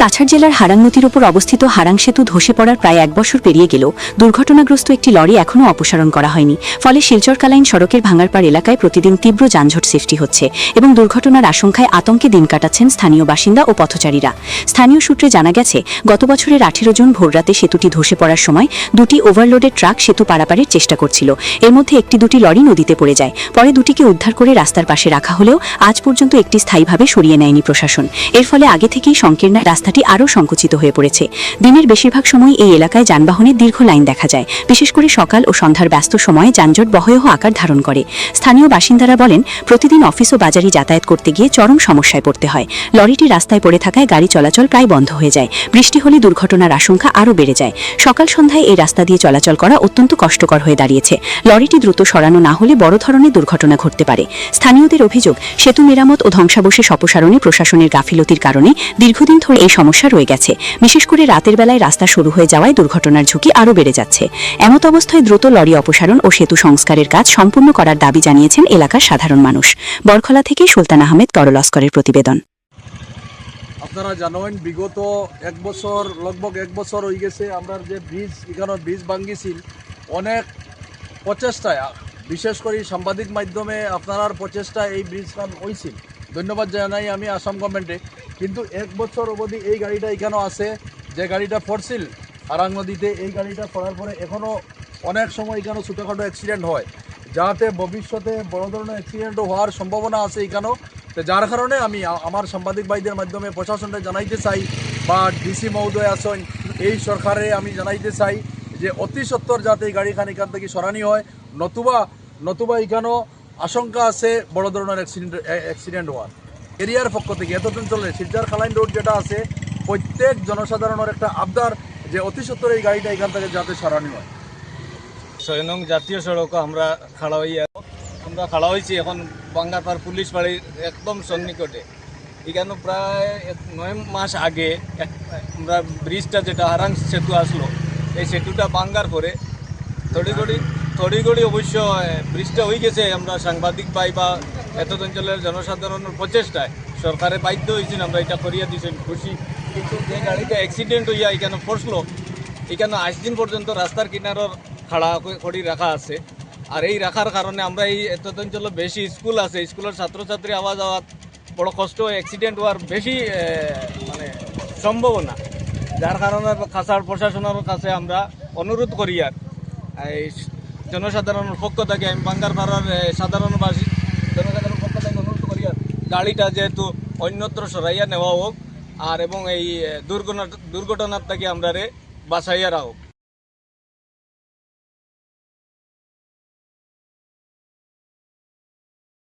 কাছাড় জেলার হারাং নদীর উপর অবস্থিত হারাং সেতু ধসে পড়ার প্রায় 1 বছর পেরিয়ে গেলেও দুর্ঘটনাগ্রস্ত একটি লরি এখনও অপসারণ করা হয়নি। ফলে শিলচর-কালাইন সড়কের ভাঙারপাড় এলাকায় প্রতিদিন তীব্র যানজট সৃষ্টি হচ্ছে এবং দুর্ঘটনার আশঙ্কায় আতঙ্কে দিন কাটাচ্ছেন স্থানীয় বাসিন্দা ও পথচারীরা। স্থানীয় সূত্রে জানা গেছে, গত বছরের 18 জুন ভোররাতে সেতুটি ধসে পড়ার সময় দুটি ওভারলোডেড ট্রাক সেতু পারাপারের চেষ্টা করছিল। এর মধ্যে দুটি লরি নদীতে পড়ে যায়। পরে দুটিকে উদ্ধার করে রাস্তার পাশে রাখা হলেও আজ পর্যন্ত একটি স্থায়ীভাবে সরিয়ে নেয়নি প্রশাসন। এর ফলে আগে থেকেই সংকীর্ণ রাস্তাটি আরও সংকুচিত হয়ে পড়েছে। দিনের বেশিরভাগ সময় এই এলাকায় যানবাহনের দীর্ঘ লাইন দেখা যায়। বিশেষ করে সকাল ও সন্ধ্যার ব্যস্ত সময়ে যানজট ভয়াবহ আকার ধারণ করে। স্থানীয় বাসিন্দারা বলেন, প্রতিদিন অফিস ও বাজারে যাতায়াত করতে গিয়ে চরম সমস্যায় পড়তে হয়। লরিটি রাস্তায় পড়ে থাকায় গাড়ি চলাচল প্রায় বন্ধ হয়ে যায়। বৃষ্টি হলে দুর্ঘটনার আশঙ্কা আরও বেড়ে যায়। সকাল সন্ধ্যায় এই রাস্তা দিয়ে চলাচল করা অত্যন্ত কষ্টকর হয়ে দাঁড়িয়েছে। লরিটি দ্রুত সরানো না হলে বড় ধরনের দুর্ঘটনা ঘটতে পারে। স্থানীয়দের অভিযোগ, সেতু মেরামত ও ধ্বংসাবশেষ অপসারণে প্রশাসনের গাফিলতির কারণে দীর্ঘদিন ধরে এই সমস্যা রয়ে গেছে। বিশেষ করে রাতের বেলায় রাস্তা সরু হয়ে যাওয়ায় দুর্ঘটনার ঝুঁকি আরও বেড়ে যাচ্ছে। এমত অবস্থায় দ্রুত লরি অপসারণ ও সেতু সংস্কারের কাজ সম্পূর্ণ করার দাবি জানিয়েছেন এলাকার সাধারণ মানুষ। বরখলা থেকে সুলতান আহমেদ, তরলস্করের প্রতিবেদন। আপনারা জানেন, বিগত লগভগ এক বছর হয়ে গেছে আমরা যে এখানে ব্রিজ ভাঙ্গিছিল, অনেক প্রচেষ্টায়, বিশেষ করে সাংবাদিক মাধ্যমে আপনার প্রচেষ্টা এই ব্রিজখান হয়েছিল। ধন্যবাদ জানাই আমি আসাম গভর্নমেন্টে। কিন্তু 1 বছর অবধি এই গাড়িটা এখানেও আছে, যে গাড়িটা পড়ছিল হারাং নদীতে। এই গাড়িটা পড়ার পরে এখনও অনেক সময় এখানে ছোটোখাটো অ্যাক্সিডেন্ট হয়, যাতে ভবিষ্যতে বড় ধরনের অ্যাক্সিডেন্টও হওয়ার সম্ভাবনা আছে এখানেও। তো যার কারণে আমি আমার সাংবাদিক ভাইদের মাধ্যমে প্রশাসনকে জানাইতে চাই, বা ডিসি মহোদয় আছেন, এই সরকারে আমি জানাইতে চাই যে অতি সত্বর যাতে এই গাড়িখান এখান থেকে সরানি হয়, নতুবা এখানেও আশঙ্কা আছে বড় ধরনের অ্যাক্সিডেন্ট হওয়ার। এরিয়ার পক্ষ থেকে এতদিন চলে শিলচর-কালাইন রোড যেটা আছে, প্রত্যেক জনসাধারণের একটা আবদার যে অতি সত্বর এই গাড়িটা এখান থেকে যাতে সরানি হয়। 6 নং জাতীয় সড়ক আমরা খাড়া হয়েছি এখন বাঙ্গারপাড় পুলিশ বাড়ির একদম সন্নিকটে। এখানে প্রায় 9 মাস আগে আমরা ব্রিজটা যেটা হারাং সেতু আসলো, এই সেতুটা ভাঙ্গার পরে থড়িগড়ি অবশ্য ব্রিজটা হয়ে গেছে। আমরা সাংবাদিক ভাই বা এত অঞ্চলের জনসাধারণের প্রচেষ্টায় সরকারে বাধ্য হয়েছেন, আমরা এটা করিয়া দিয়েছেন, খুশি। কিন্তু যে গাড়িটা অ্যাক্সিডেন্ট হইয়া এখানে পড়লো, এখানে আজ দিন পর্যন্ত রাস্তার কিনারর খাড়া করি রাখা আছে। আর এই রাখার কারণে আমরা এই এত অঞ্চলে বেশি স্কুল আছে, স্কুলের ছাত্রছাত্রী আওয়া যাওয়া বড় কষ্ট, অ্যাক্সিডেন্ট হওয়ার বেশি সম্ভাবনা। যার কারণে কাছাড় প্রশাসনের কাছে আমরা অনুরোধ করি, আর এই জনসাধারণের পক্ষ থেকে আমি বাঙ্গারপাড়ার জনসাধারণের পক্ষ থেকে অনুরোধ করি, আর গাড়িটা যেহেতু অন্যত্র সরাইয়া নেওয়া হোক, আর এবং এই দুর্ঘটনার থেকে আমরা বাঁচাইয়া রাখুক।